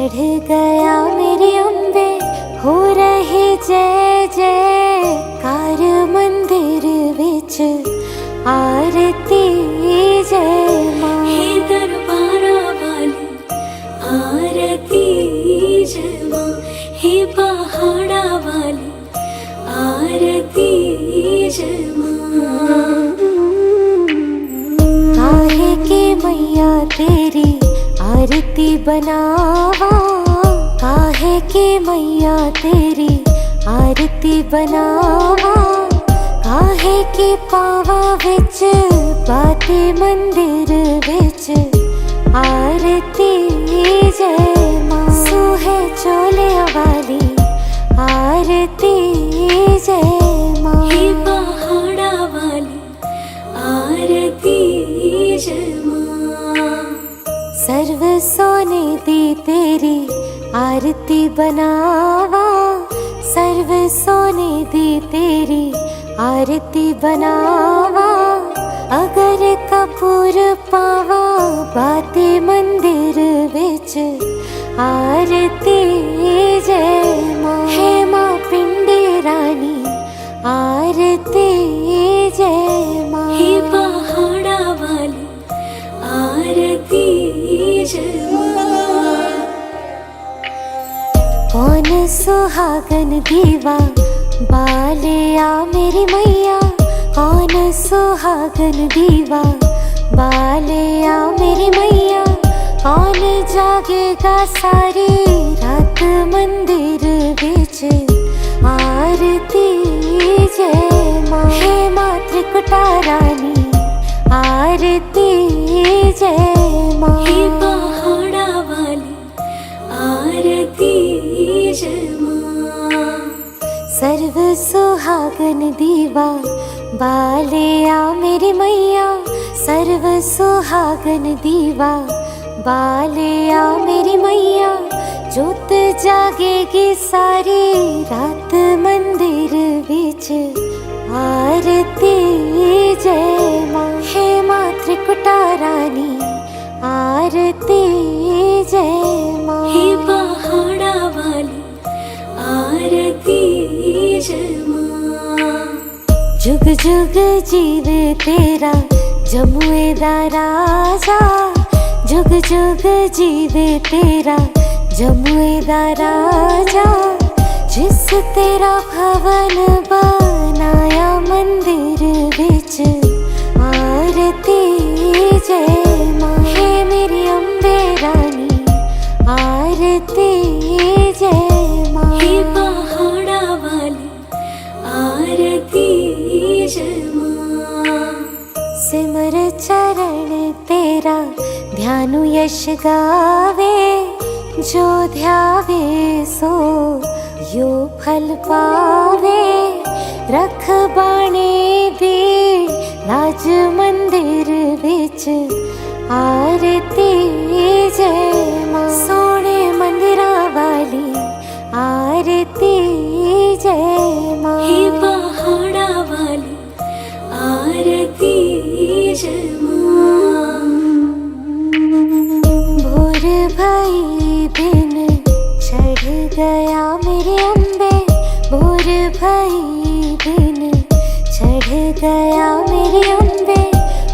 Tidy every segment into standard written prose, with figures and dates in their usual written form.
चढ़ गया मेरी अम्बे, हो रही जय जयकार मंदिर विच आरती जय मां। हे दरबारा वाली आरती जय मां, हे पहाड़ा वाली आरती जय मां। काहे के मैया तेरी आरती बनावा, काहे के मैया तेरी आरती बनावा, काहे के पावा विच बाते मंदिर विच आरती जय मां। सुहे चोले वाली आरती जय मां, हे पहाड़ा वाली आरती जय मां। सर्व सोने दी तेरी आरती बनावा, सर्व सोने दी तेरी आरती बनावा, अगर कपूर पावा बाते मंदिर विच आरती जय मां। हे मां पिंडी रानी आरती जय मां, हे पहाड़ा वाली आरती जय मां। कौन सुहागन दीवा बालिया मेरी मैया, कौन सुहागन दीवा बालिया मेरी मैया, कौन जागेगा सारी रात मंदिर विच आरती जय मां। हे मां त्रिकुटा रानी आरती जय मां, हे पहाड़ा वाली आरती जय मां। सर्व सुहागन दीवा बालिया मेरी मैया, सर्व सुहागन दीवा बालिया मेरी मैया, जोत जागेगी सारी रात मंदिर विच आरती जय मां। हे मां त्रिकुटा रानी आरती जय मां, हे पहाड़ा वाली आरती जय मां। जुग जुग जीवे तेरा जमुए दा राजा, जुग जुग जीवे तेरा जमुए दा राजा, जिस तेरा भवन बनाया मंदिर विच आरती जय मां। हे मेरी अम्बे रानी आरती जय मां, हे पहाड़ा वाली आरती जय मां। सिमर चरण तेरा ध्यानु यश गावे, जो ध्यावे सो यो फल पावे, रख बाणे दी लाज मंदिर विच आरती जय मां। सोने मंदिरा वाली आरती जय मां, हे पहाड़ा वाली आरती जय मां। भोर भई दिन चढ़ गया मेरे अम्बे, भोर भई दिन चढ़ गया मेरे अम्बे,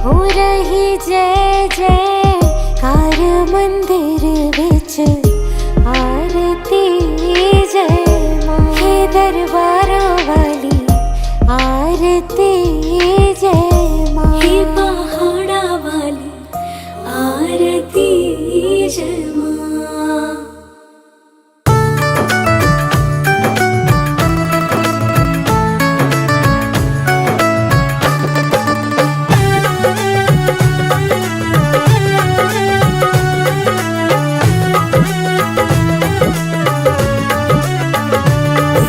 हो रही जय जयकार मंदिर विच आरती जय मां। हे दरबारा वाली आरती जय मां, हे पहाड़ा वाली आरती जय मां।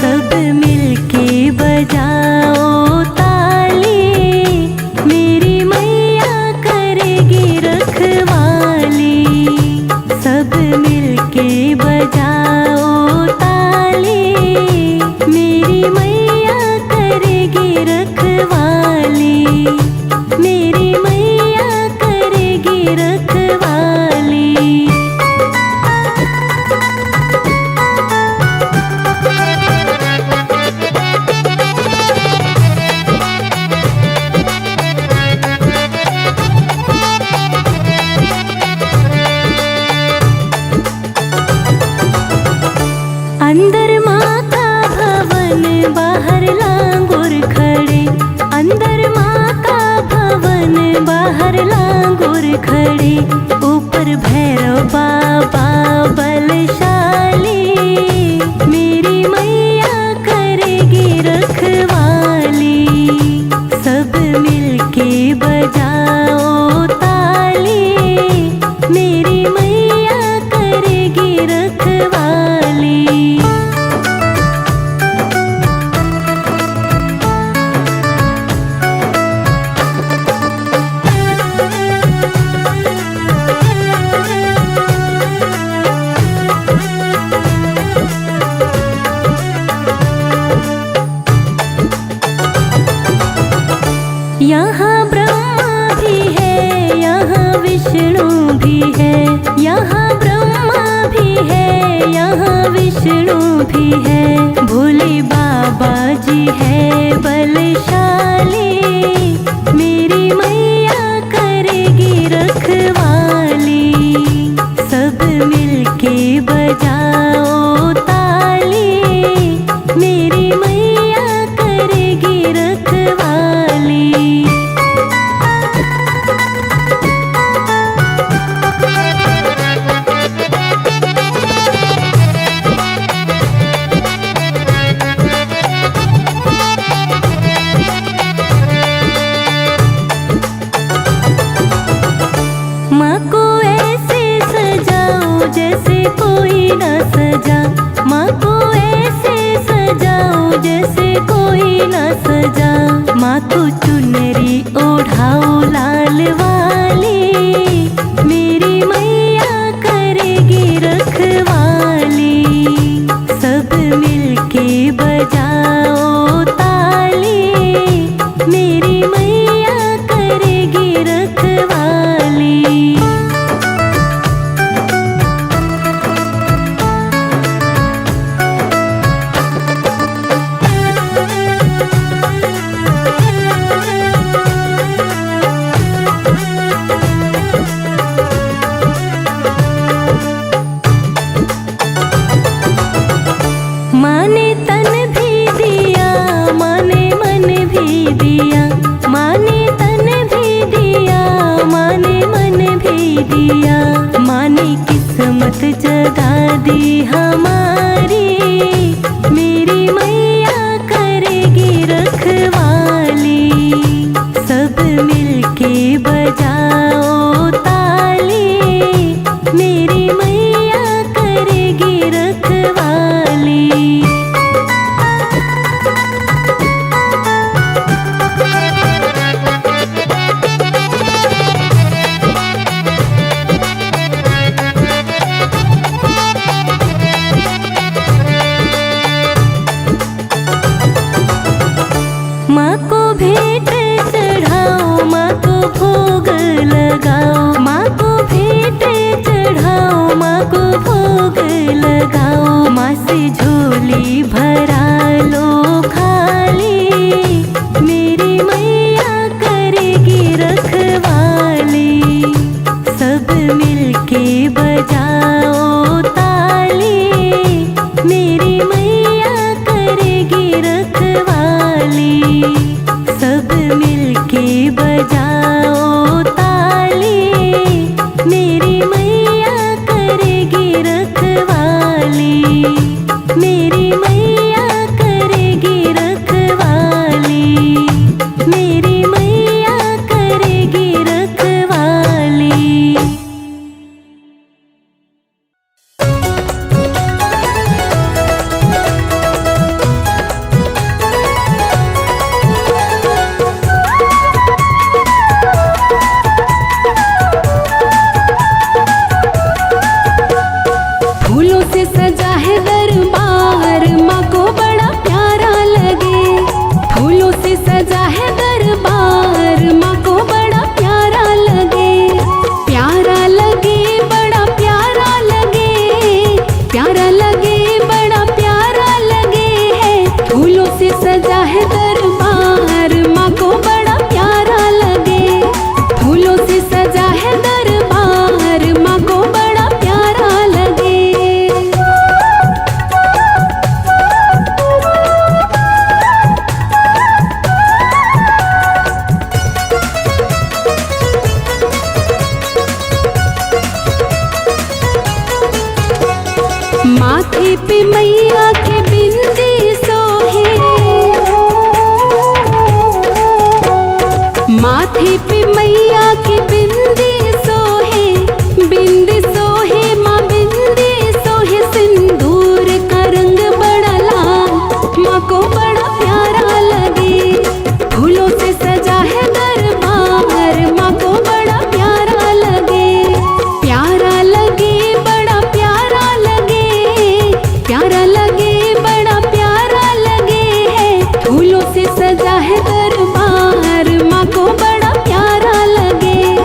सब मिलके बजाओ ताली, मेरी मैया करेगी रखवाली। सब मिलके बजाओ ताली, मेरी मैया करेगी रखवाली, मेरी मैया करेगी रखवाली। अंदर माँ का भवन बाहर लांगुर खड़े, अंदर माँ का भवन बाहर लांगुर खड़े, ऊपर भैरव बाबा बलशाली, मेरी मैया करेगी रखवाली। सब मिलके बजाओ ताली, मेरी मैया करेगी रखवाली। यहाँ ब्रह्मा भी है, यहाँ विष्णु भी है, यहाँ ब्रह्मा भी है, यहाँ विष्णु भी है, भोले बाबा जी है बलशाली, मेरी मैया करेगी रखवाली। सब मिलके बजाओ ताली, मेरी मैया करेगी रखवाली। माँ को ऐसे सजाओ जैसे कोई न सजा, माँ को ऐसे सजाओ जैसे कोई न सजा, माँ को चुनरी ओढ़ाओ लाल वाली, मेरी मैया करेगी रखवाली। सब मिलके बजाओ ताली, मेरी मैया करेगी रखवाली। माँ ने तन भी दिया, माँ ने मन भी दिया, माँ ने तन भी दिया, माँ ने मन भी दिया, माँ ने किस्मत जगा दी हमारी, मेरी मैया करेगी रखवाली। सब मिलके बजाओ ताली, मेरी मैया करेगी रखवाली। माथे पे मैया के बिंदी सोहे, माथे पे मैया के बिंदी सोहे, बिंदी सोहे माँ बिंदी सोहे, सिंदूर का रंग बड़ा लाल माँ को बड़ा प्यारा लगे, फूलों से सजा है दरबार माँ को बड़ा प्यारा लगे, प्यारा लगे बड़ा प्यारा लगे, प्यारा लगे बड़ा प्यारा लगे है, फूलों से सजा है दरबार माँ को बड़ा प्यारा लगे,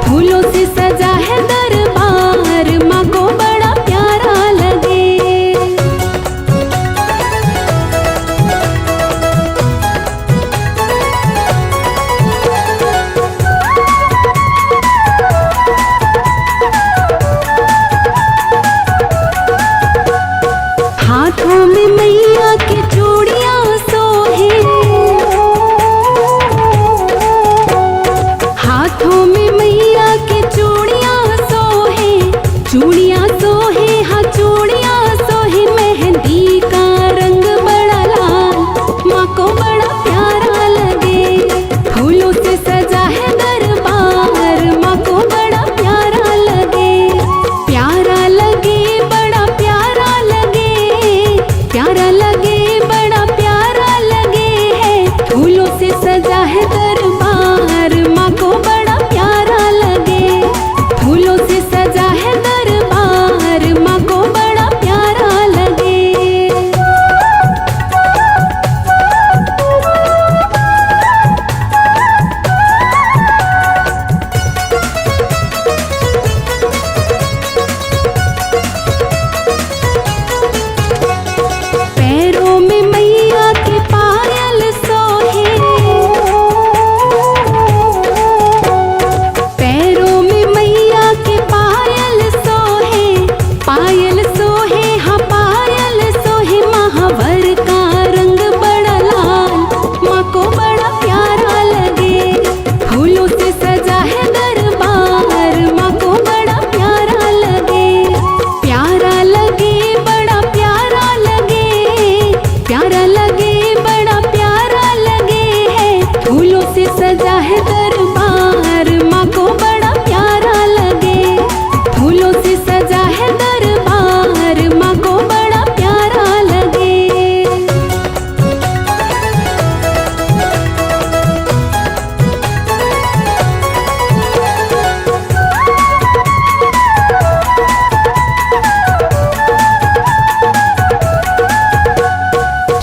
फूलों से सजा है दरबार माँ को बड़ा प्यारा लगे। हाथों में मैया की चूड़ियां सोहे, हाथों में मैया की चूड़ियां सोहे, चूड़ियां सोहे हाँ चूड़ियां सोहे, मेहंदी का रंग बड़ा लाल माँ को बड़ा प्यारा लगे, फूलों से सजा है दरबार माँ को बड़ा प्यारा लगे, प्यारा लगे बड़ा प्यारा लगे, प्यारा लगे बड़ा प्यारा लगे है, फूलों से सजा है दरबार माँ को बड़ा प्यारा लगे, फूलों से सजा है दरबार माँ को बड़ा प्यारा लगे। पैरों में मैया के पायल सोहे, पैरों में मैया के पायल सोहे, पायल सोहे हाँ पायल सोहे, महावर का रंग बड़ा लाल माँ को बड़ा प्यारा लगे, फूलों से सजा है दरबार माँ को बड़ा प्यारा लगे, प्यारा लगे बड़ा प्यारा लगे, प्यारा लगे बड़ा प्यारा लगे है, फूलों से सजा है दरबार माँ को बड़ा प्यारा लगे, फूलों से सजा है दरबार माँ को बड़ा प्यारा लगे।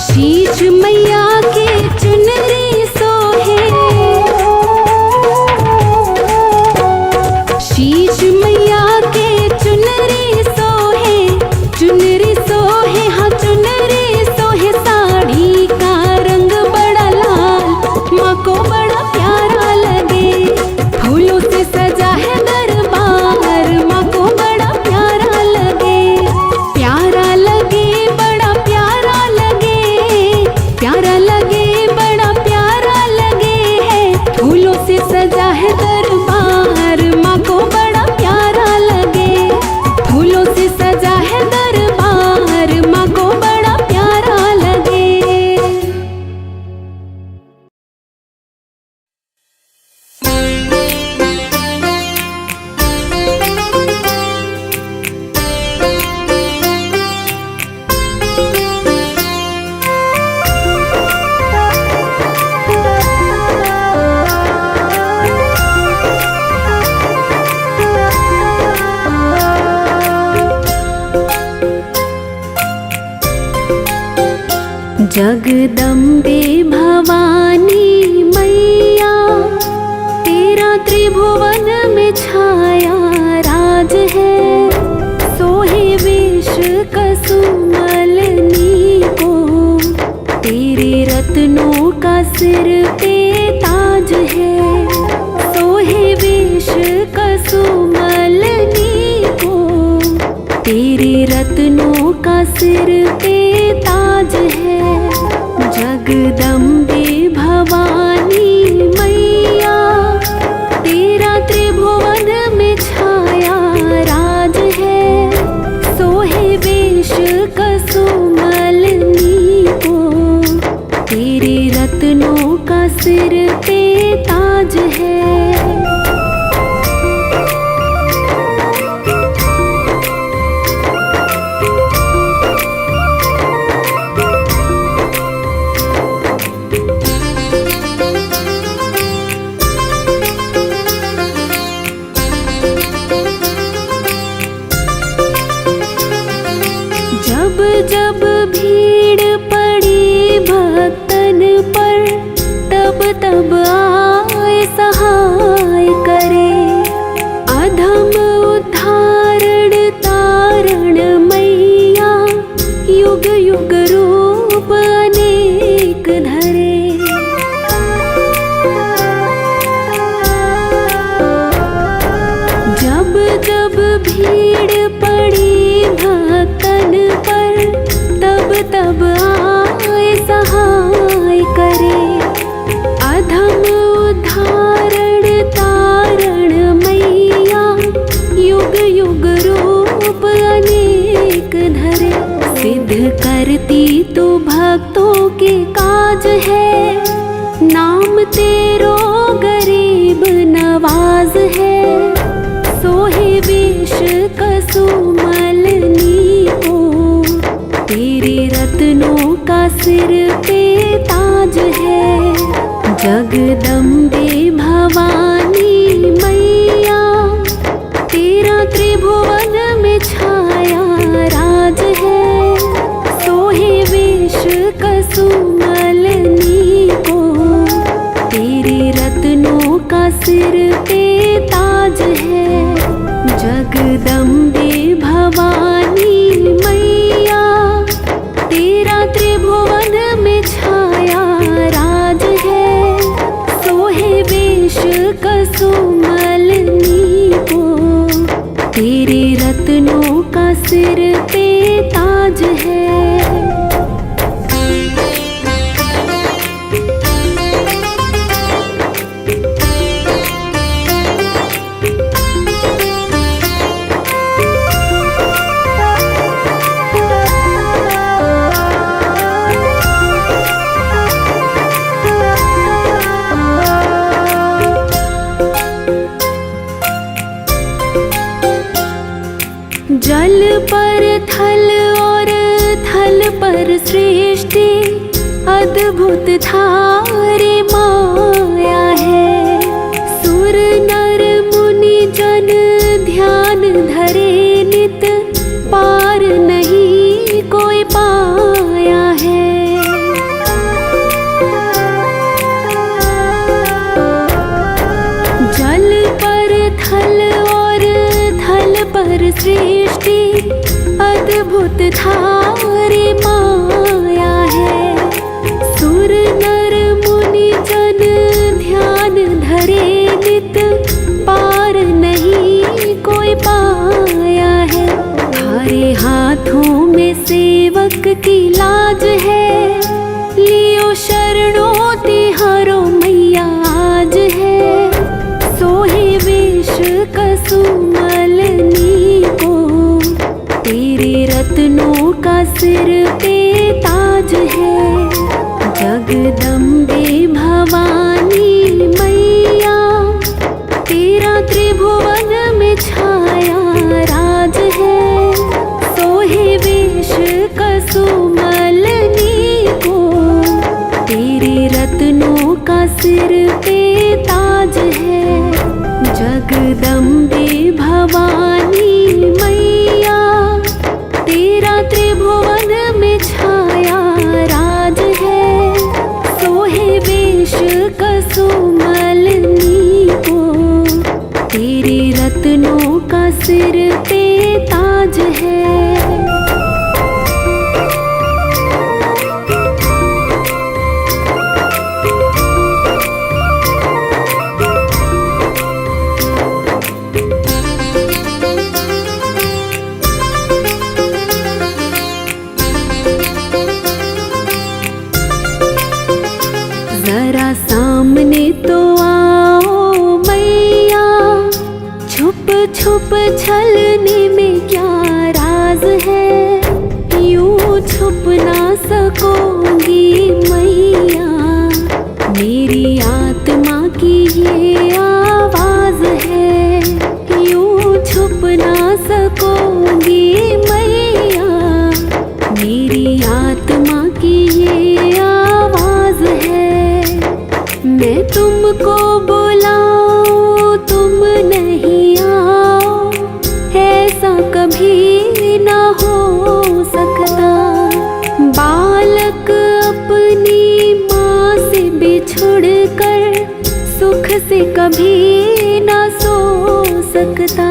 शीश मैया के चुनरी सोहे, शीश मैया के चुनरी सोहे, चुनरी सोहे हाँ चुनरी सोहे, साड़ी का रंग बड़ा लाल माँ को बड़ा प्यारा लगे, फूलों से सजा है दरबार माँ को बड़ा प्यारा लगे, प्यारा लगे बड़ा प्यारा लगे, प्यारा लगे बड़ा प्यारा लगे है, फूलों से सजा है दरबार माँ को बड़ा प्यारा लगे, फूलों से सजा है दरबार माँ को बड़ा प्यारा लगे। जगदम्बे भवानी मैया, तेरा त्रिभुवन में छाया राज है, सोहे विष कसुमलनी को, तेरे रत्नों का सिर पे ताज है, सोहे विष कसुमलनी को, तेरे रत्नों का सिर पे ताज है। जगदम्बे भवानी मैया, तेरा त्रिभुवन में छाया राज है, सोहे वेश भीड़ पड़ी भक्तन पर, तब तब आए सहाय करे। अधम उद्धारण तारण मैया, युग युग रूप अनेक धरे। जब जब भीड़ पड़ी भक्तन पर, तब तब आए सहाय करे। अधम उद्धारण तारण मैया, युग युग रूप अनेक धरे। सिद्ध करती तो भक्तों के काज है, नाम तेरो गरीब नवाज है। सोहे वेश कसुमल नीको, तेरे रत्नों का सिर पे ताज है। जगदम्बे भवानी मैया, तेरा त्रिभुवन में छाया राज है। सोहे वेश कसुमल नीको, तेरे रत्नों का सिर पे ताज है। जगदम्बे भवानी मैया, तेरा त्रिभुवन में छाया राज है। सोहे वेश कसुमल नीको, तेरे रत्नों का सिर पे ताज है। जल पर थल और थल पर सृष्टि, अद्भुत थारे माया है। सुर नर मुनि जन ध्यान धरे नित, पार नहीं कोई पाया है। जल पर थल और थल पर सृष्टि, अद्भुत थारे माया है। सुर नर मुनि जन ध्यान धरे नित, पार नहीं कोई पाया है। थारे हाथों में सेवक की लाज है, लियो शरणों तिहारो मैया आज है। सोहे वेश कसुमल नीको, तेरे रत्नों का सिर पे ताज है। जगदम्बे भवानी मैया, तेरा त्रिभुवन में छाया राज है। सोहे वेश कसुमल नीको, तेरे रत्नों का सिर पे ताज है। जगदम्बे भवानी मैया, तेरा त्रिभुवन में छाया राज है। सोहे वेश कसुमल नीको, तेरे रत्नों का सिर पे ताज है। जरा सामने तो आओ मैया, छुप छुप छलने में क्या राज है। यूं छुप ना सकोगी मैया, मेरी आत्मा की ये आवाज है। यूं छुप ना सकोगी मैया, मेरी आत्मा की ये आवाज है। मैं तुमको बुलाऊं तुम नहीं आओ, ऐसा कभी ना हो सकता। बालक अपनी माँ से बिछुड़ कर सुख से कभी ना सो सकता।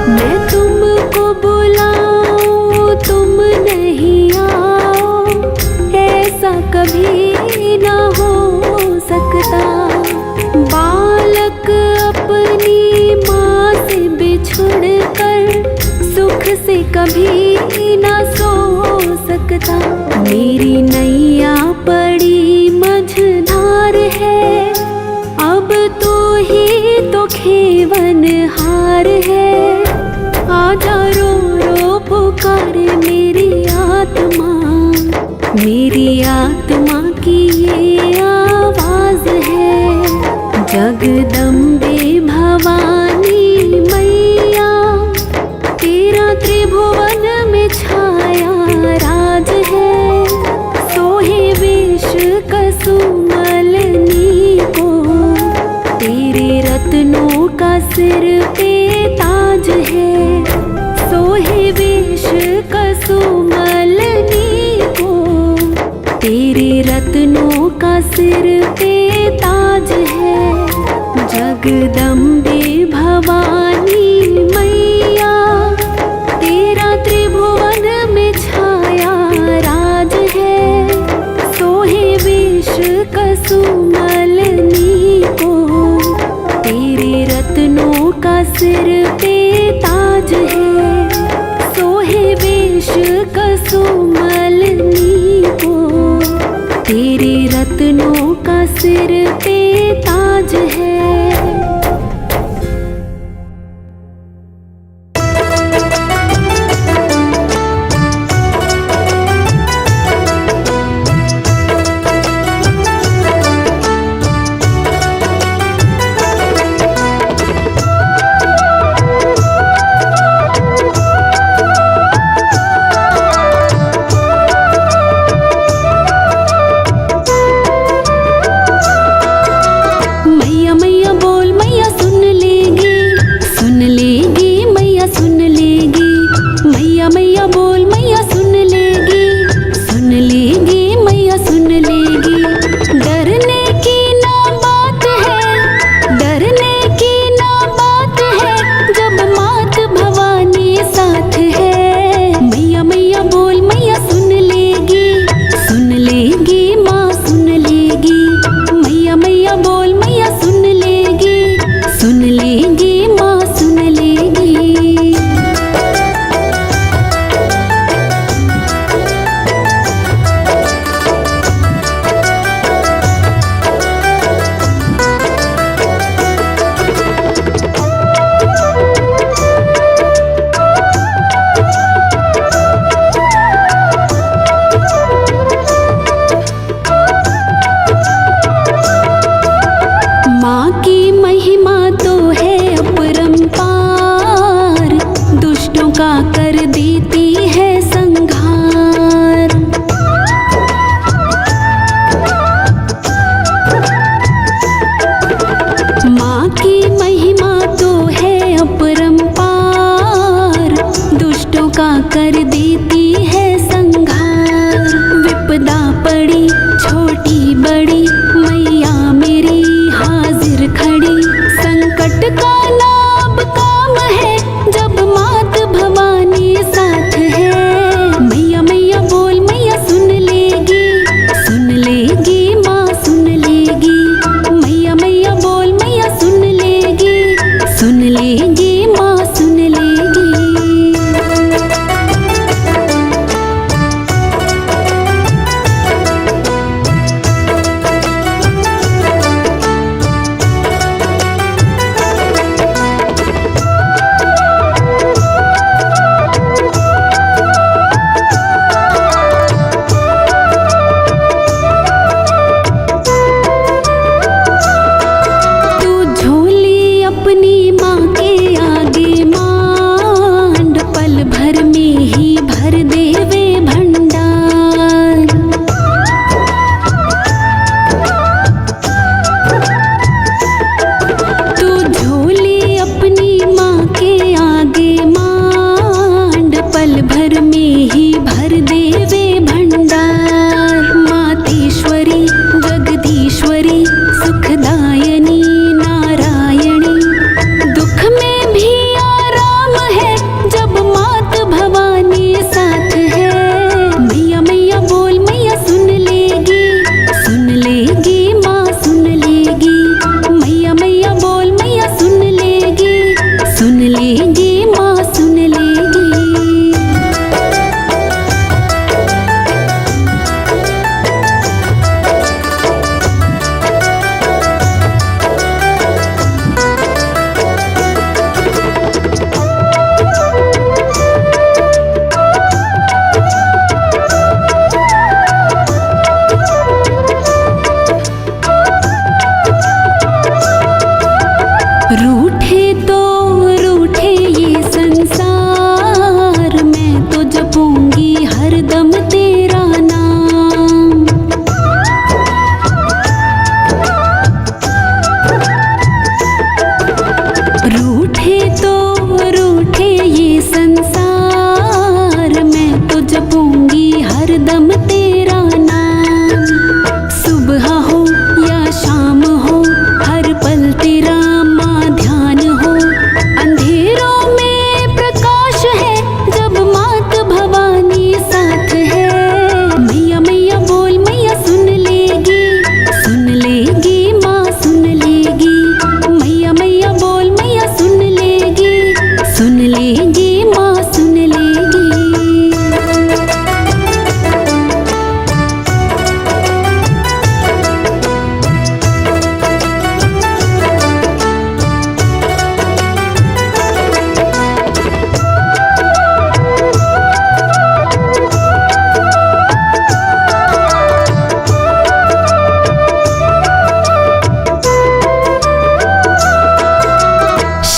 मैं तुमको बुलाऊं तुम नहीं आओ, ऐसा कभी ना हो सकता। बालक अपनी माँ से बिछुड़ कर सुख से कभी ना सो सकता। मेरी नैया पड़ी मझधार है, अब तो ही तो खेवन हार है। आजा रो रो पुकारे मेरी आत्मा, मेरी आत्मा की ये आवाज है। जगदम्बे भवानी मैया, तेरा त्रिभुवन में छाया राज है। सोहे वेश कसुमलनी को, तेरे रत्नों का सिर पे ताज है। सोहे वेश कसुमलनी को, तेरे रत्नों का सिर पे ताज है। जगदम्बे भवानी मैया, तेरा त्रिभुवन में छाया राज है। सोहे वेश कसुमलनी को, तेरे रत्नों का सिर पे ताज है। सोहे वेश कसुमलनी को, तेरे रत्नों का सिर पे ताज है।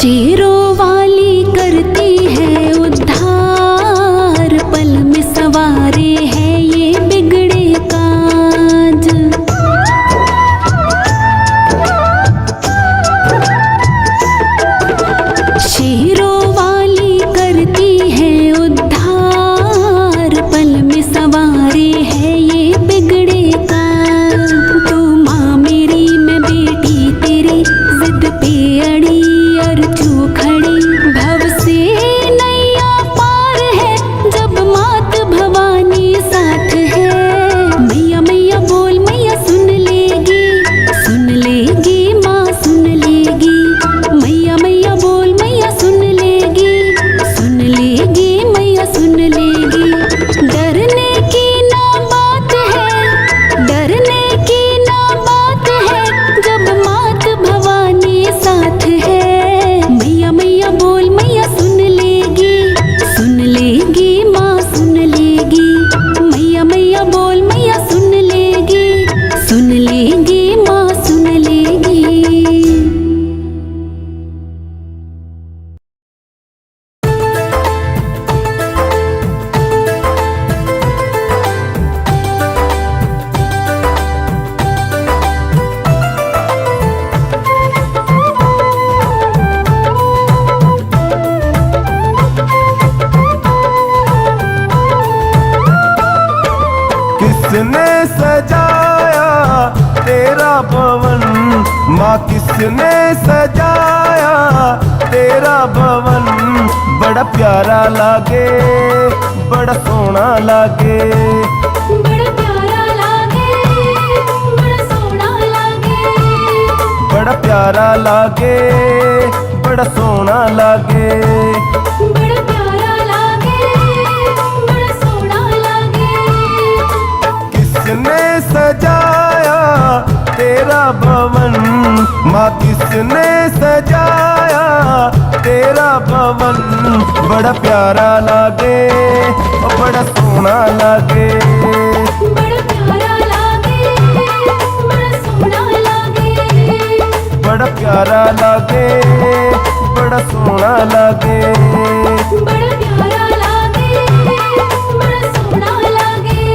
शेरों वाली करती है उद्धार, पल में सवारे है ये बिगड़े काज। शेरों वाली करती है उद्धार, पल में सवारे है ये बिगड़े काज। तू माँ मेरी मैं बेटी तेरी, जिद पे अड़ी अरचू खड़ी, भव से नैया पार है जब मात भवानी साथ है। मैया मैया बोल मैया सुन लेगी माँ सुन लेगी। मैया मैया बोल मैया सुन लेगी मैया सुन लेगी। डरने की ना बात है, डरने की ना बात है जब मात भवानी साथ है। मैया मैया बोल मैया सुन लेगी माँ सुन लेगी। मैया मैया बोल मैया सुन लेगी माँ सुन लेगी। किसने सजाया तेरा भवन, माँ किसने सजाया तेरा भवन। बड़ा प्यारा लागे बड़ा सोना लागे, बड़ा प्यारा लागे बड़ा सोना लागे। बड़ा प्यारा लागे बड़ा सोना लागे। बड़ा प्यारा लागे बड़ा सोना लागे। किसने सजाया तेरा भवन, माँ किसने सजाया तेरा भवन। बड़ा प्यारा लागे और बड़ा सोना लागे। बड़ा प्यारा लागे बड़ा सोना लागे। बड़ा प्यारा लागे बड़ा सोना लागे। बड़ा प्यारा लागे बड़ा सोना लागे।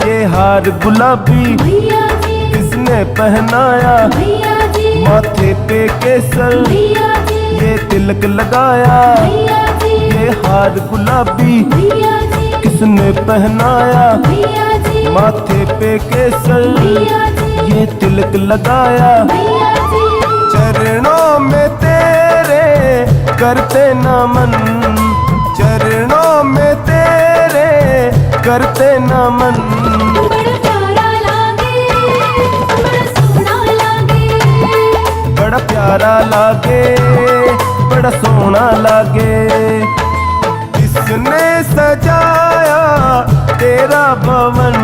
ये हार गुलाबी भैया जी किसने पहनाया, भैया जी माथे पे केसर भैया जी ये तिलक लगाया। भैया जी ये हार गुलाबी भैया जी किसने पहनाया, भैया जी माथे पे केसर भैया जी ये तिलक लगाया। भैया जी। चरणों में तेरे करते नमन, चरणों में तेरे करते नमन। बड़ा प्यारा लागे बड़ा सोना लागे। बड़ा प्यारा लागे बड़ा सोना लागे। किसने सजाया तेरा भवन,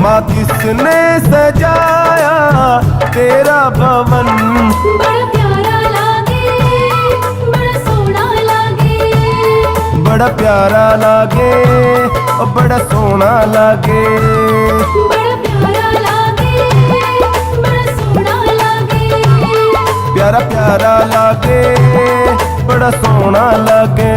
माँ किसने सजाया तेरा भवन। बड़ा प्यारा लागे बड़ा सोना लागे। बड़ा प्यारा लागे और बड़ा सोना लागे। बड़ा प्यारा लागे बड़ा सोना लागे। प्यारा प्यारा लागे बड़ा सोना लागे।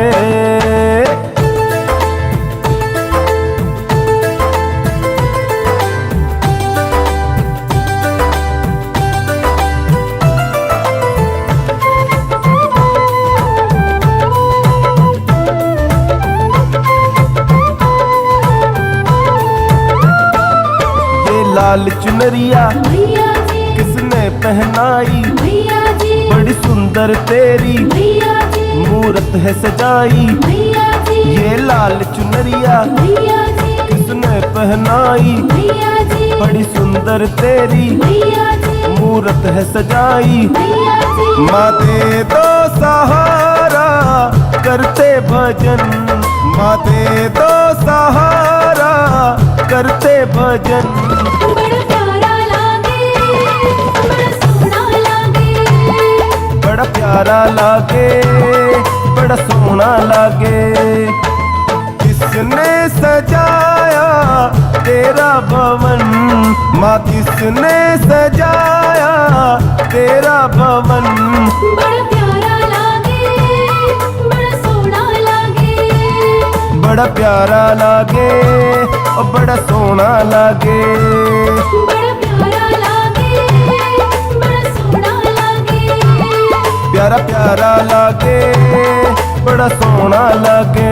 लाल चुनरिया भैया जी किसने पहनाई, भैया जी बड़ी सुंदर तेरी भैया जी मूरत है सजाई। भैया जी ये लाल चुनरिया भैया जी किसने पहनाई, भैया जी बड़ी सुंदर तेरी भैया जी मूरत है सजाई। भैया जी माँ दे दो सहारा करते भजन, माँ दे दो सहारा करते भजन। बड़ा प्यारा बड़ा प्यारा लागे, बड़ा सोहना लागे। किसने सजाया तेरा भवन, माँ किसने सजाया तेरा भवन। बड़ा प्यारा लागे, बड़ा सोहना लागे। बड़ा प्यारा लागे और बड़ा सोहना लागे। बड़ा प्यारा लागे, बड़ा सोहना लागे। प्यारा प्यारा लागे, बड़ा सोहना लागे।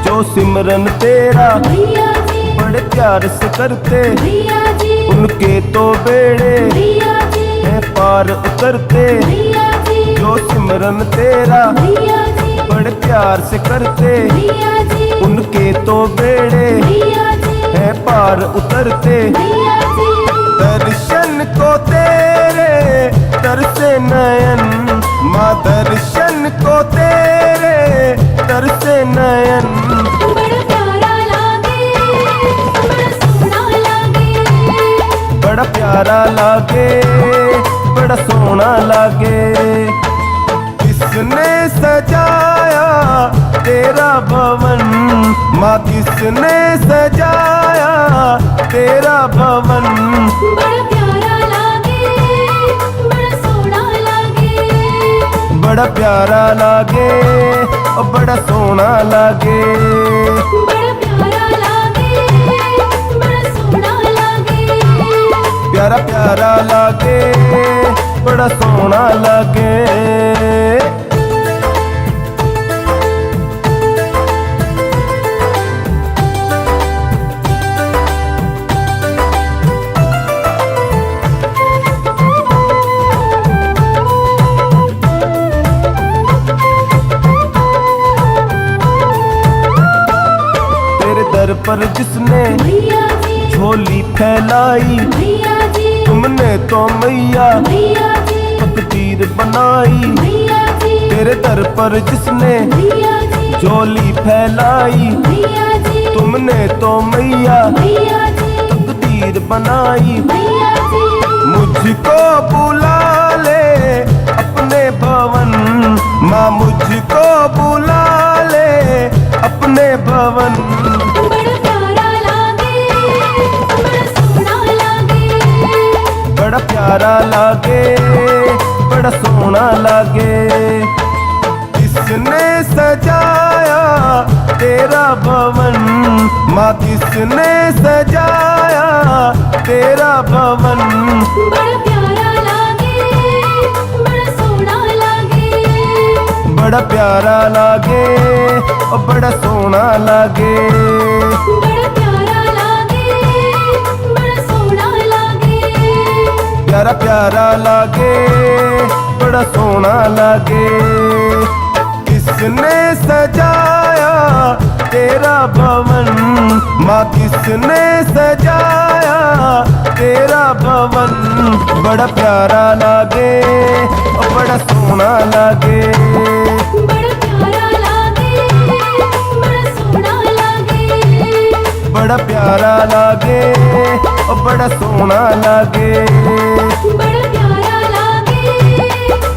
जो सिमरन तेरा भैया जी, बड़े प्यार से करते, भैया जी, उनके तो बेड़े भैया जी, हैं पार उतरते। भैया जी, जो सिमरन तेरा भैया जी, बड़े प्यार से करते, भैया जी, उनके तो बेड़े भैया जी, हैं पार उतरते। भैया जी। दर्शन को तेरे तरसे नयन, माँ दर्शन को तेरे तरसे नयन। बड़ा प्यारा लागे, बड़ा सोहना लागे। बड़ा प्यारा लागे, बड़ा सोहना लागे। किसने सजाया तेरा भवन, माँ किसने सजाया तेरा भवन। बड़ा प्यारा लागे, बड़ा सोहना लागे। बड़ा प्यारा लागे और बड़ा सोहना लागे। बड़ा प्यारा लागे, बड़ा सोहना लागे। प्यारा प्यारा लागे, बड़ा सोहना लागे। तेरे दर पर जिसने भैया जी, झोली फैलाई, भैया जी, तुमने तो मैया भैया जी, तकदीर बनाई। भैया जी, तेरे दर पर जिसने भैया जी, झोली फैलाई, भैया जी, तुमने तो मैया भैया जी, तकदीर बनाई। भैया जी। मुझको बुला ले अपने भवन, माँ मुझको बुला ले अपने भवन। बड़ा प्यारा लागे, बड़ा सोहना लागे। बड़ा प्यारा लागे, बड़ा सोहना लागे। किसने सजाया तेरा भवन, माँ किसने सजाया तेरा भवन। बड़ा प्यारा लागे, बड़ा सोहना लागे। बड़ा प्यारा लागे और बड़ा सोहना लागे। बड़ा प्यारा लागे, बड़ा सोहना लागे। प्यारा प्यारा लागे, बड़ा सोहना लागे। किसने सजाया तेरा भवन, माँ किसने सजाया तेरा भवन। बड़ा प्यारा लागे और बड़ा सोहना लागे। बड़ा प्यारा लागे, बड़ा सोहना लागे। बड़ा प्यारा लागे और बड़ा सोहना लागे। बड़ा प्यारा लागे,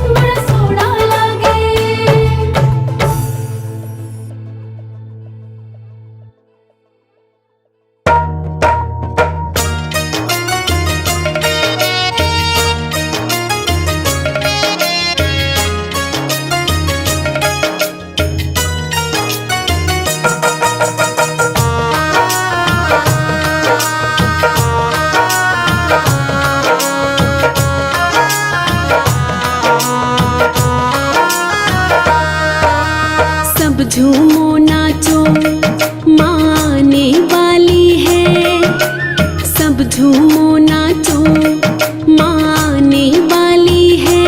बड़ा सोहना लागे। सब झूमो नाचो माने वाली है, सब झूमो नाचो माने वाली है।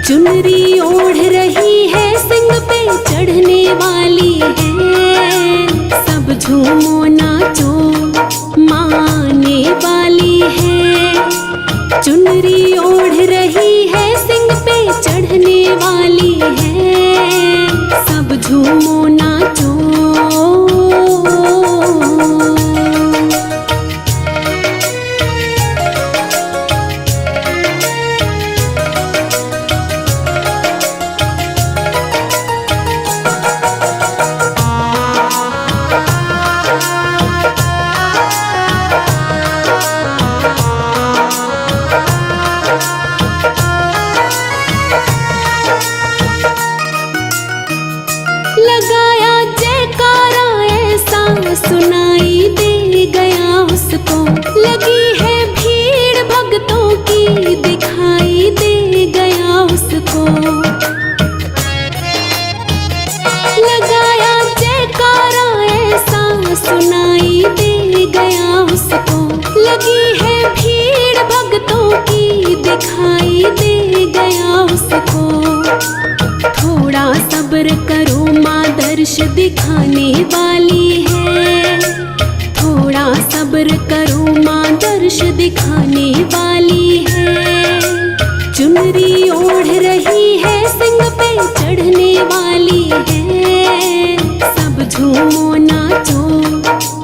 चुनरी ओढ़ रही है, सिंग पे चढ़ने वाली है। सब झूमो नाचो माने झूमो नाचो। लगाया जयकारा ऐसा सुनाई दे गया उसको, लगी है भीड़ भक्तों की दिखाई दे गया उसको। लगाया जयकारा ऐसा सुनाई दे गया उसको, लगी है भीड़ भक्तों की दिखाई दे गया उसको। थोड़ा सब्र करो माँ दर्श दिखाने वाली है, थोड़ा सब्र करो माँ दर्श दिखाने वाली है। चुनरी ओढ़ रही है सिंह पे चढ़ने वाली है, सब झूमो नाचो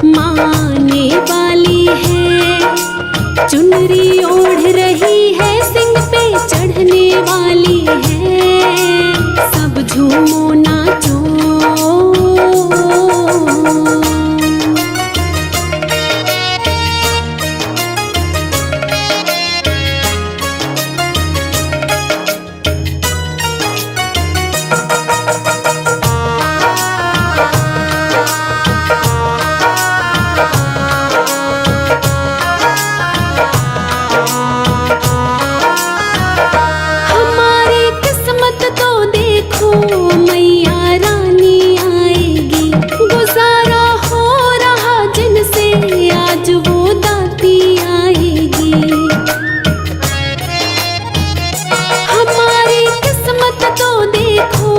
माँ आने वाली है। चुनरी ओढ़ रही है सिंह पे चढ़ने वाली है, सब झूमो नाचो। हमारी किस्मत तो देखो मैया रानी आएगी, गुजारा हो रहा जिनसे आज वो दाती आएगी। हमारी किस्मत तो देखो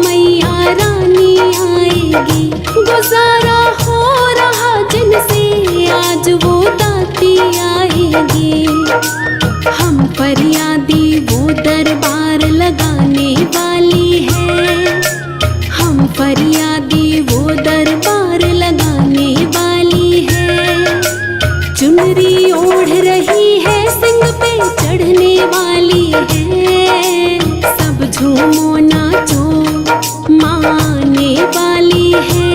मैया रानी आएगी, गुजारा हो रहा जिनसे आज वो दाती आएगी। हम फरियादी वो दरबार लगाने वाली है, हम फरियादी वो दरबार लगाने वाली है। चुनरी ओढ़ रही है सिंह पे चढ़ने वाली है, सब झूमो नाचो माँ आने वाली है।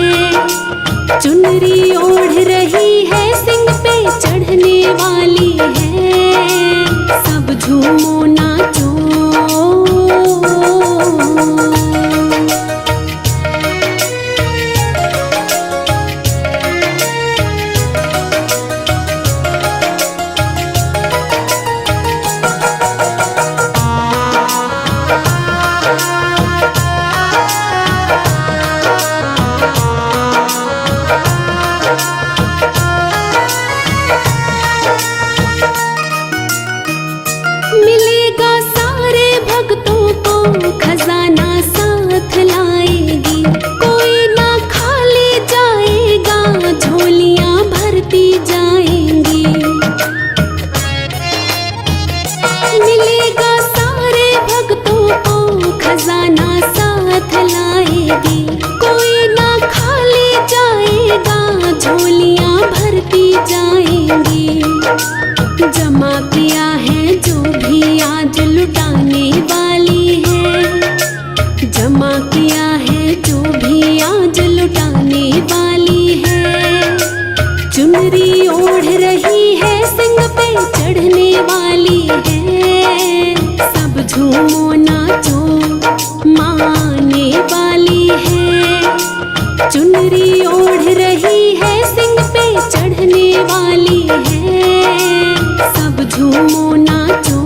चुनरी ओढ़ रही है सिंह पे चढ़ने वाली है, सब झूमो नाचो। मिलेगा सारे भक्तों को खजाना साथ लाएगी, कोई ना खाली जाएगा झोलियां भरती जाएंगी। मिलेगा सारे भक्तों को खजाना साथ लाएगी, कोई ना खाली जाएगा झोलियां भरती जाएंगी। जमा किया है जो भी आज लुटाने वाली है, जमा किया है जो भी आज लुटाने वाली है। चुनरी ओढ़ रही है सिंह पे चढ़ने वाली है, सब झूमो नाचो माँ आने वाली है। चुनरी ओढ़ रही है सिंह पे चढ़ने वाली है, सब झूमो नाचो।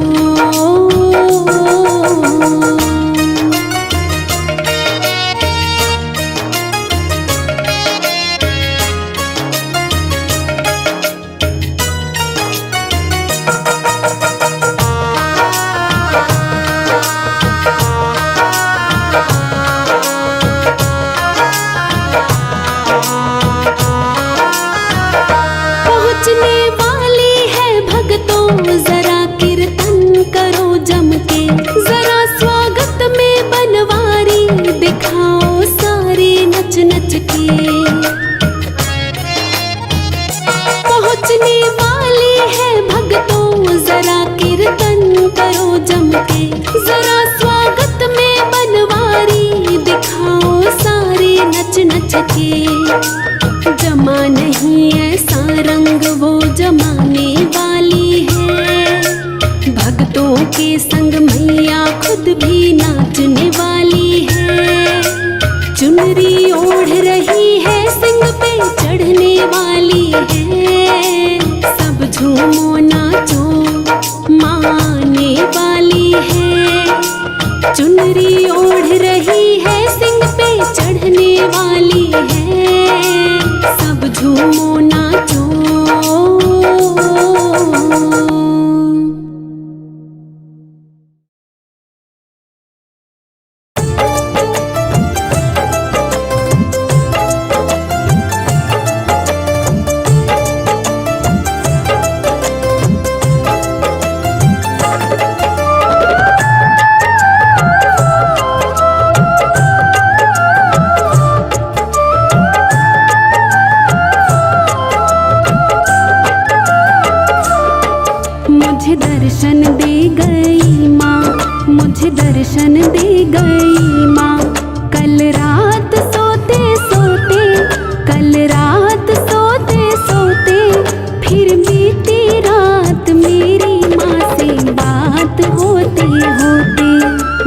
पहुँचने वाली है भक्तों जरा कीर्तन चढ़ने वाली है। सब झूमो नाचो माँ आने वाली है। चुनरी ओढ़ रही है सिंह पे चढ़ने वाली है। सब झूमो नाचो। मुझे दर्शन दे गई माँ, मुझे दर्शन दे गई माँ। कल रात सोते सोते, कल रात सोते सोते, फिर बीती रात मेरी माँ से बात होते होते।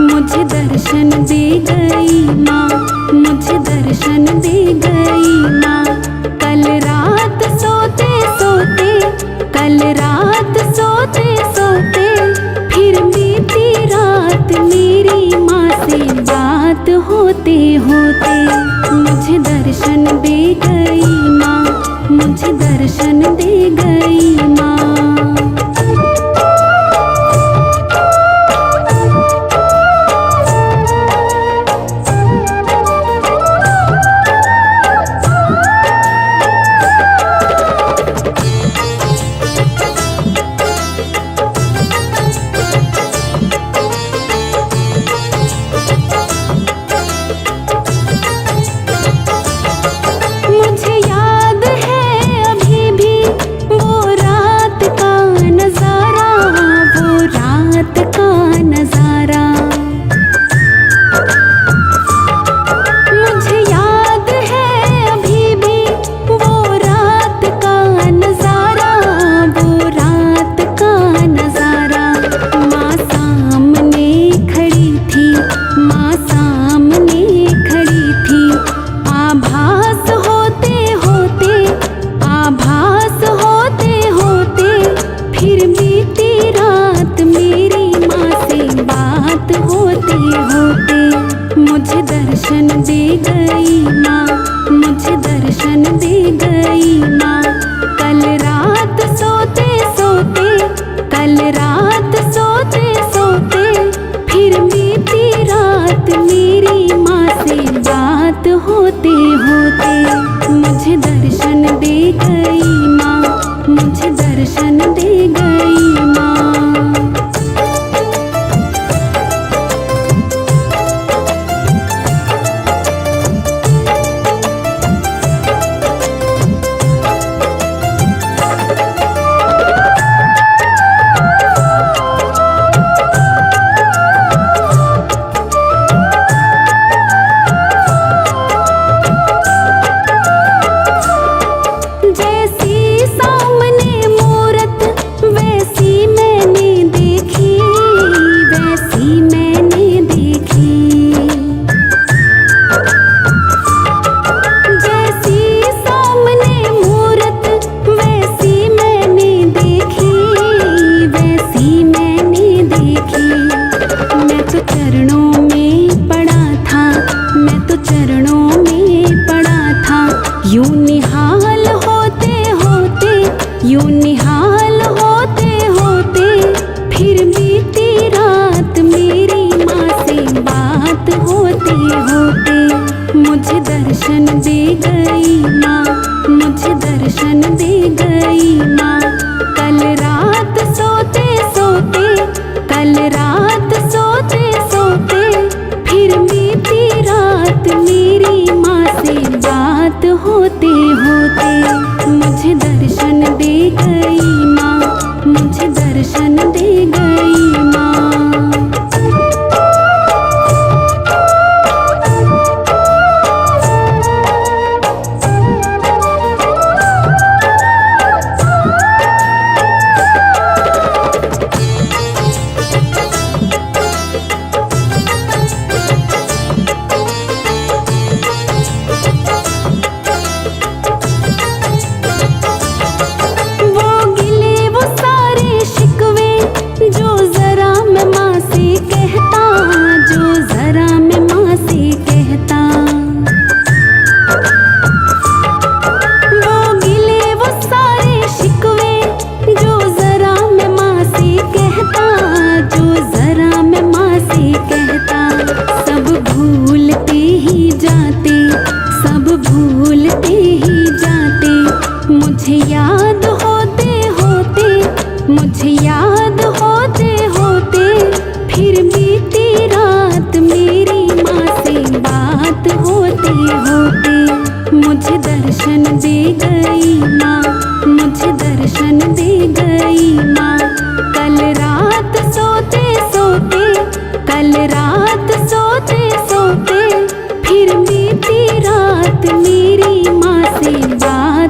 मुझे दर्शन दे गई माँ, मुझे दर्शन दे गई माँ। कल रात सोते सोते, कल रात सोते सोते, फिर बीती रात मेरी माँ से बात होते होते। मुझे दर्शन दे गई माँ, मुझे दर्शन दे गई माँ।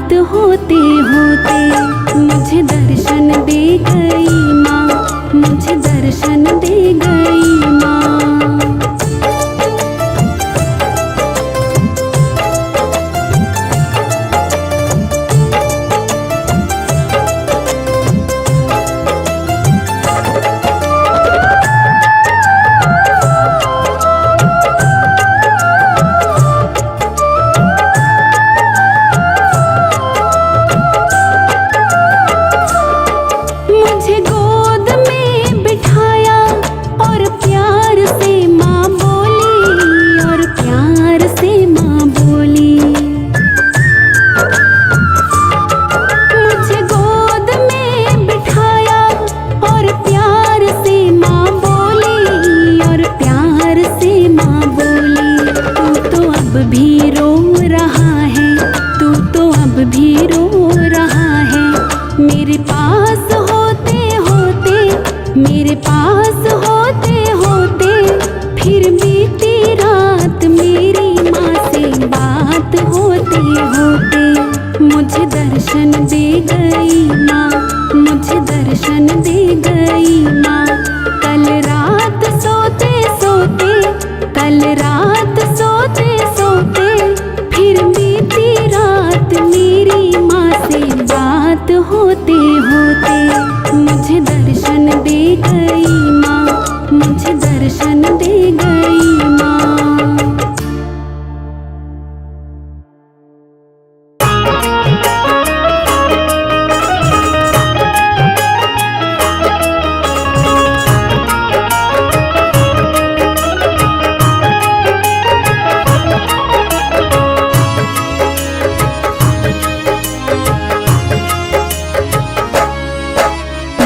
रात होते होते मुझे दर्शन दे गई माँ, मुझे दर्शन दे गई माँ। मुझे गोद में बिठाया और प्यार से माँ बोली, और प्यार से माँ बोली। मुझे गोद में बिठाया और प्यार से माँ बोली, और प्यार से माँ बोली। तू तो अब भी रो रहा है, तू तो अब भी रो रहा है। मेरे पास होते होते, मेरे पास होते होते, फिर बीती रात मेरी माँ से बात होते होते। मुझे दर्शन दे गई माँ, मुझे दर्शन दे गई माँ। कल रात सोते सोते, कल रात सोते सोते, फिर बीती रात मेरी माँ से बात होते होते। मुझे दर्शन दे गई माँ, मुझे दर्शन दे गई माँ।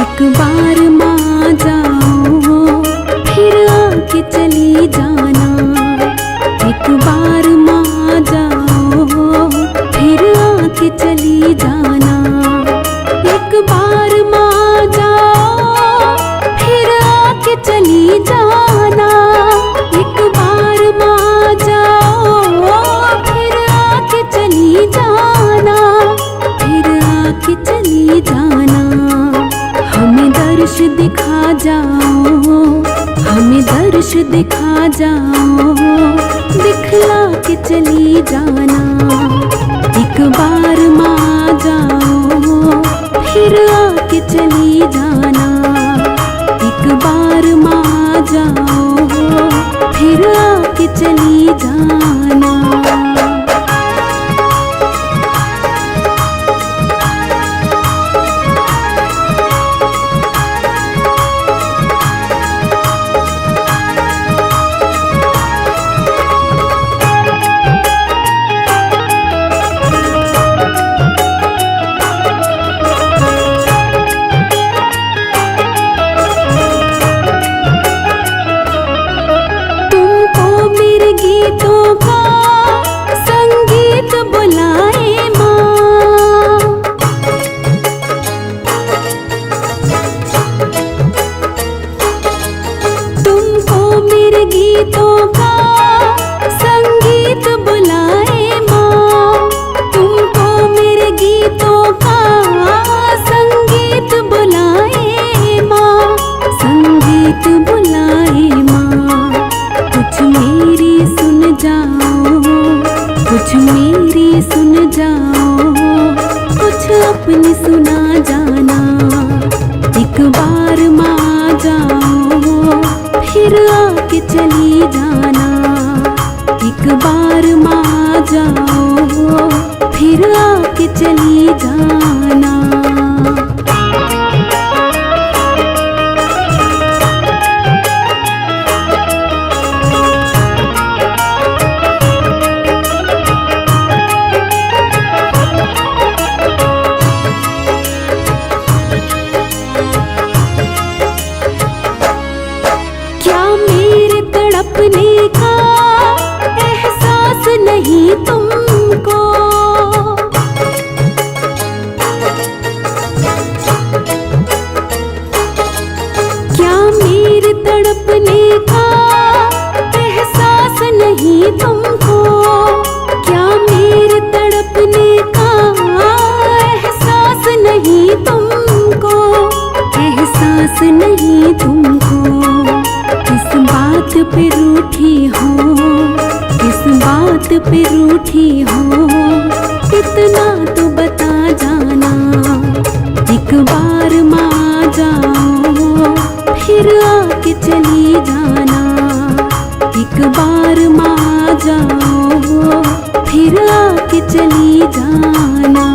एक बार माँ जाओ, फिर आके चली जाना। एक बार माँ जाओ, फिर आके चली जाना। एक बार माँ जाओ, फिर आके चली जाना। एक बार माँ जाओ, फिर आके चली जाना, फिर आके चली जाना। हमें दर्श दिखा जाओ, हमें दर्श दिखा जाओ, दिखला के चली जाना। एक बार माँ जाओ, फिर आके चली जाना। एक बार माँ जाओ, फिर आके चली जाना। तुमको मेरे गीतों का संगीत बुलाए माँ। तुमको मेरे गीतों का संगीत बुलाए माँ। तुमको मेरे गीतों का संगीत बुलाए माँ, संगीत बुलाए माँ। कुछ मेरी सुन जाओ, कुछ मेरी सुन जाओ, कुछ अपनी सुना जाना। एक बार माँ जाओ, फिर आके चली जाना। एक बार माँ जाओ, फिर आके चली जाना। क्या मेरे तड़पने का एहसास नहीं तुमको? क्या मेरे तड़पने का एहसास नहीं तुमको? क्या मेरे तड़पने का पे रूठी हो, इतना तो बता जाना। एक बार माँ जाओ फिर आके चली जाना। एक बार माँ जाओ फिर आके चली जाना।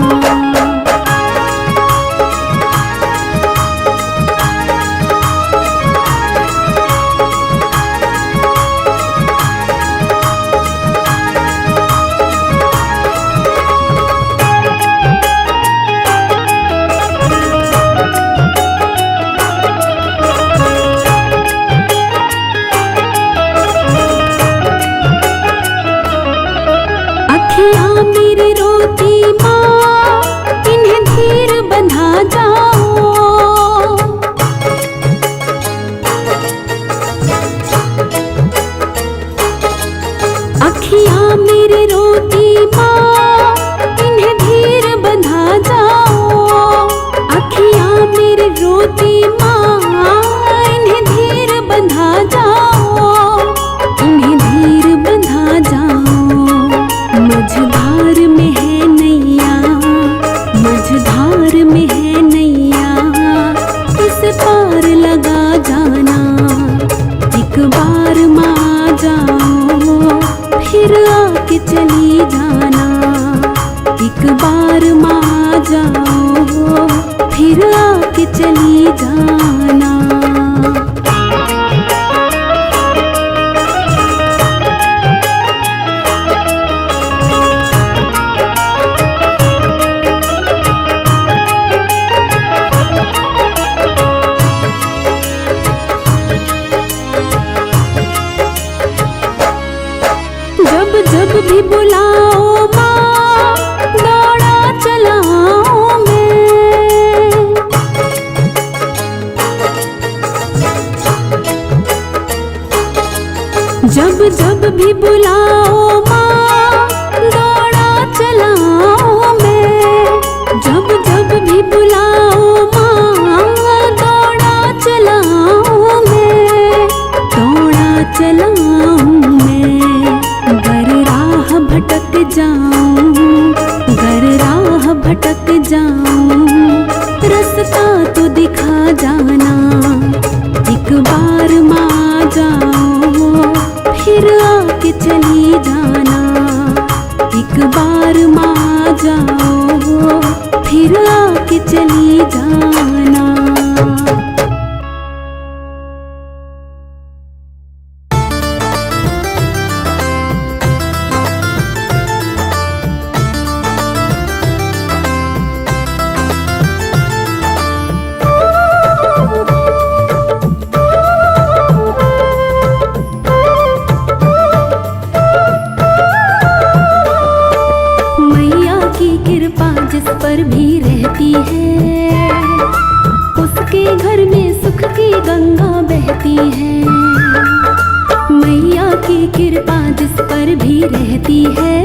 अखियाँ मेरी रोती माँ, इन्हें धीर बंधा जाओ। अखियाँ मेरी रोती माँ, इन्हें धीर बंधा जाओ। अखियाँ मेरी रोती माँ, इन्हें धीर बंधा जाओ। इन्हें धीर बंधा जाओ। मझधार में है नैया, मझधार में है नैया, इस पार लगा जाना। एक बार माँ जाओ फिर आके चली जाना। एक बार माँ जाओ फिर आके चली जाना। जब जब भी बुलाओ माँ, दौड़ा चलाओ मैं। जब जब भी बुलाओ माँ, दौड़ा चलाओ मैं। जब जब भी बुलाओ माँ, दौड़ा चलाओ मैं। दौड़ा चलाऊं मैं, गर राह भटक जाऊं, गर राह भटक जाऊं, रास्ता तो दिखा जाना। एक बार माँ जाओ फिर आके चली जाना। एक बार माँ जाओ फिर आके चली जाना। जिस पर भी रहती है, उसके घर में सुख की गंगा बहती है। मैया की कृपा जिस पर भी रहती है,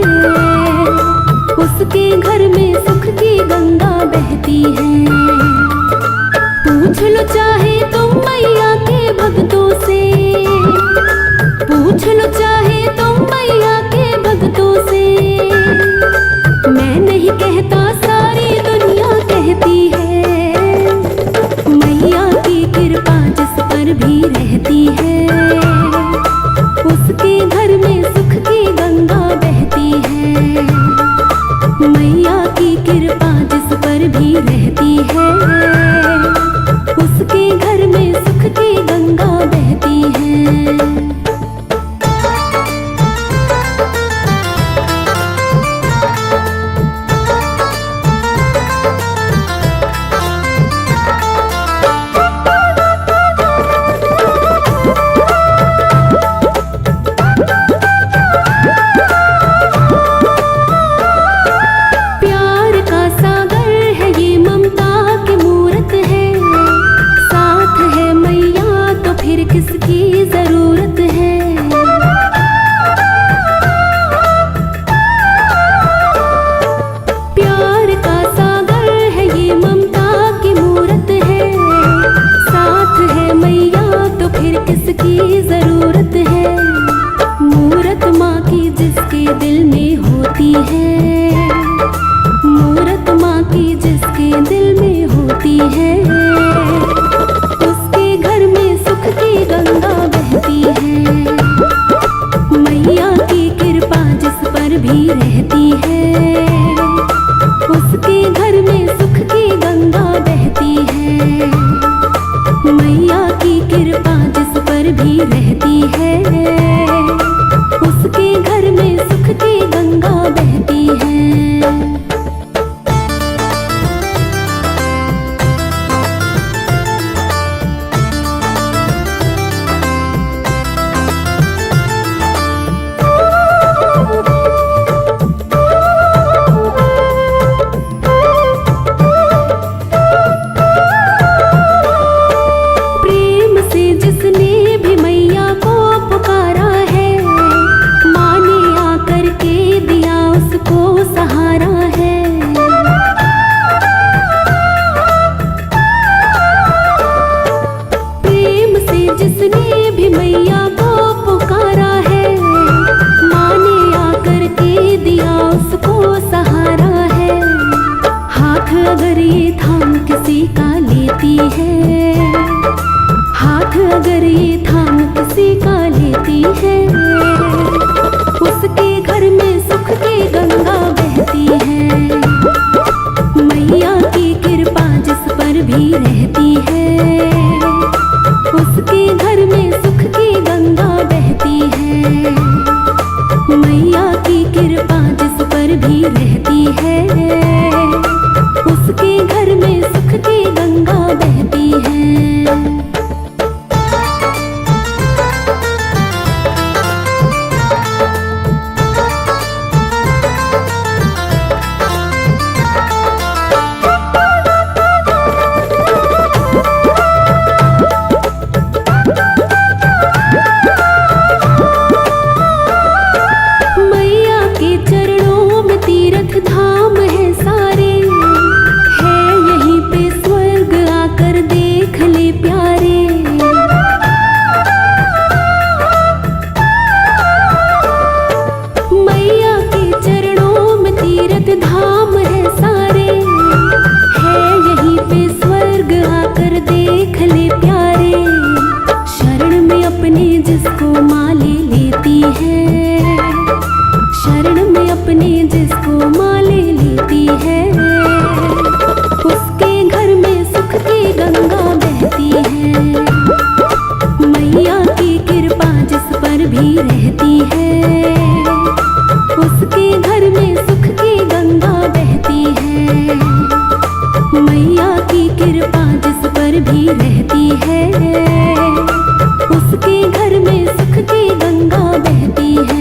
उसके घर में सुख की गंगा बहती है। पूछ लो चाहे तुम मैया के भक्तों से, पूछ लो चाहे तुम मैया के भक्तों से। मैं नहीं कहता, सारी दुनिया कहती है। मैया की कृपा जिस पर भी रहती है, उसके घर में सुख की गंगा बहती है। मैया की कृपा जिस पर भी रहती है, उसके होती है, मूरत माँ की जिसके दिल में होती है, उसके घर में सुख की गंगा बहती है। मैया की कृपा जिस पर भी रहती है, उसके घर में सुख की गंगा बहती है। मैया की कृपा जिस पर भी रहती है, उसके घर में सुख की गंगा बहती है। हाथ अगर ये थाम किसी का लेती है, उसके घर में सुख की गंगा बहती है। मैया की कृपा जिस पर भी रहती है, उसके घर में सुख की गंगा बहती है। मैया की कृपा जिस पर भी रहती है, उसके घर में सुख की गंगा बहती है। जिसको माँ ले लेती है, शरण में अपने जिसको माँ ले लेती है, उसके घर में सुख की गंगा बहती है। मैया की कृपा जिस पर भी रहती है, उसके घर में सुख की गंगा बहती है। मैया की कृपा जिस पर भी रहती है, उसके घर में सुख की गंगा बहती है।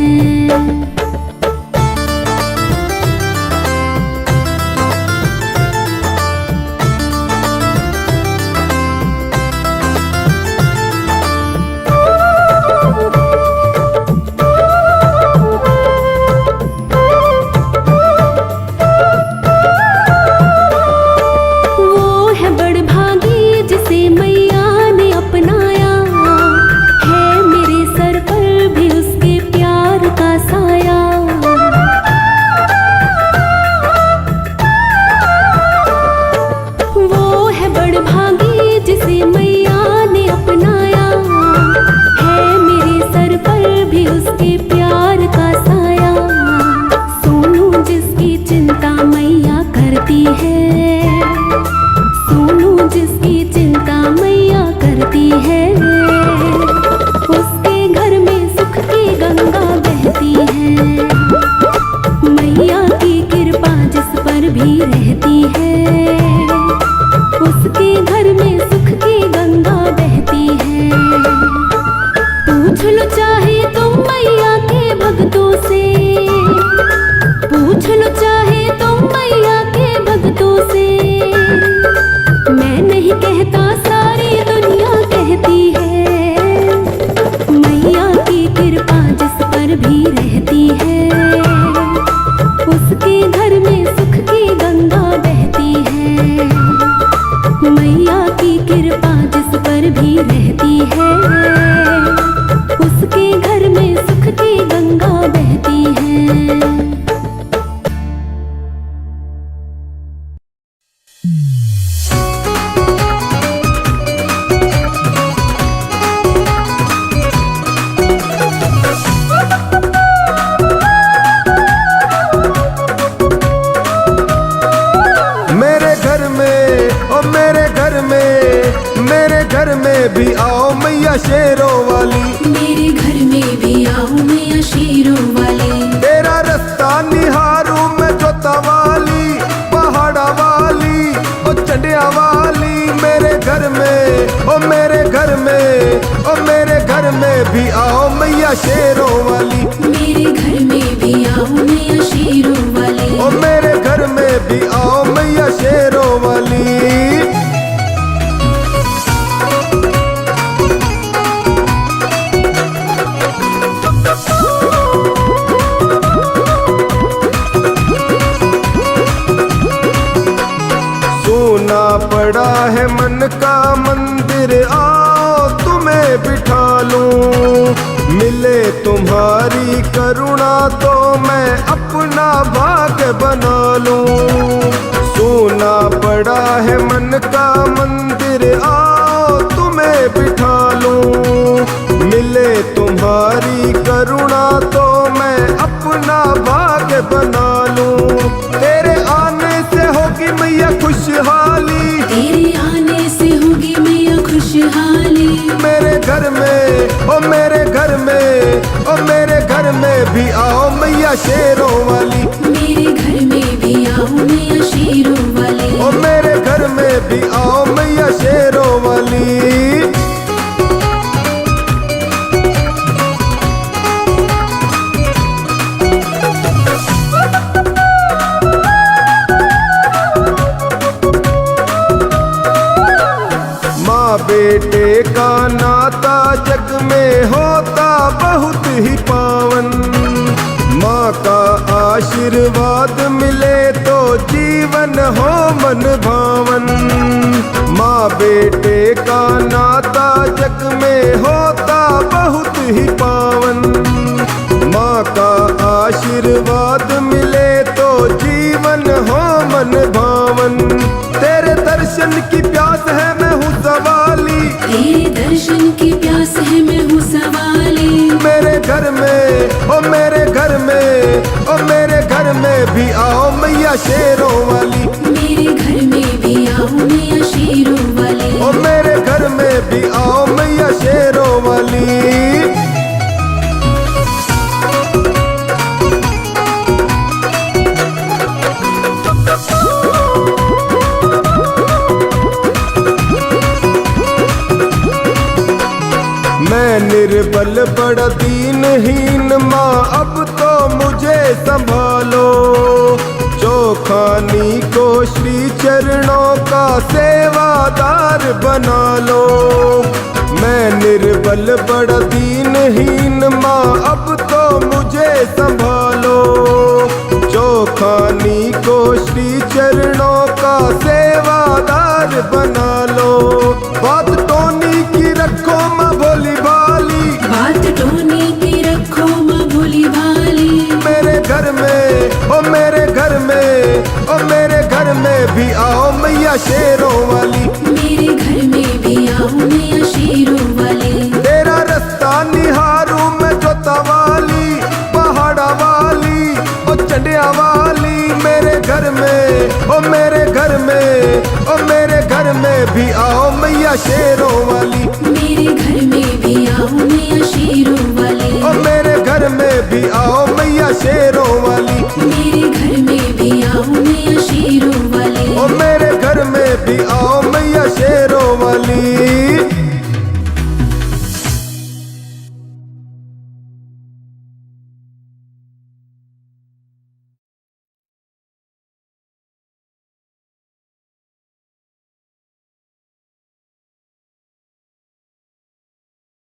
सोनू जिसकी चिंता मैया करती है, उसके घर में सुख की गंगा बहती है। मैया की कृपा जिस पर भी रहती है, उसके घर में सुख की गंगा बहती है। पूछ लो चाहे तुम मैया के भक्तों से, पूछ लो चाहे तुम मैया के भक्तों से, मैं नहीं कहता सारी दुनिया कहती है। मैया की कृपा जिस पर भी रहती है, उसके घर में सुख की गंगा बहती है। मैया की भी आओ मैया शेरों वाली, मेरे घर में भी आओ मैया शेरों वाली। तेरा रास्ता निहारूं मैं जोता वाली, पहाड़ा वाली ओ चंडिया वाली। मेरे घर में ओ मेरे घर में ओ मेरे घर में भी आओ मैया शेरों वाली, मेरे घर में भी आओ मैया शेरों वाली। ओ मेरे घर में भी आओ मैया शेरों वाली। सोना पड़ा है मन का मंदिर, आओ तुम्हें बिठा लूं। मिले तुम्हारी करुणा तो मैं अपना भाग्य बना लूं। सोना पड़ा है मन का मंदिर, आओ तुम्हें बिठा लूं। मिले तुम्हारी करुणा तो मैं अपना भाग्य बना लूं। तेरे आने से होगी मैया खुशहाली, तेरे आने से होगी मैया खुशहाली। मेरे घर में ओ मेरे घर में ओ मेरे घर में भी आओ मैया शेरों वाली, मेरे घर में भी आओ मैया शेरों वाली। ओ मेरे घर में भी आओ मैया शेरों वाली। माँ बेटे का नाता जग में होता बहुत ही पावन। माँ का आशीर्वाद मिले तो जीवन हो मन भावन। माँ बेटे का नाता जग में होता बहुत ही पावन। माँ का आशीर्वाद मिले तो जीवन हो मन भावन। तेरे दर्शन की प्यास है मैं हूँ सवाली, तेरे दर्शन की प्यास है मैं हूँ सवाली। मेरे घर में ओ मेरे घर में ओ मेरे घर में भी आओ मैया शेरों वाली, मेरे घर में भी आओ मैया शेरों वाली। ओ मेरे घर में भी आओ मैया शेरों वाली। मैं निर्बल बड़ा दीनहीन माँ, अब तो मुझे संभालो। चौखानी को श्री चरणों का सेवादार बना लो। मैं निर्बल बड़ा दीनहीन माँ, अब तो मुझे संभालो। चौखानी को श्री चरणों का सेवादार बना लो। बात टोनी की रखो माँ भोली भाली, बात टोनी की रखो माँ भोली भाली। मेरे घर में ओ मेरे घर में ओ मेरे घर में भी आओ मैया शेरों वाली, मेरे घर में भी आओ मैया शेरों वाली। तेरा रास्ता निहारूं मैं जोता वाली, पहाड़ा वाली ओ चंडिया वाली। मेरे घर में ओ मेरे घर में ओ मेरे घर में भी आओ मैया शेरों वाली, मेरे घर में भी आओ मैया शेरों वाली। ओ मेरे घर में भी आओ मैया शेरों वाली। मेरे घर में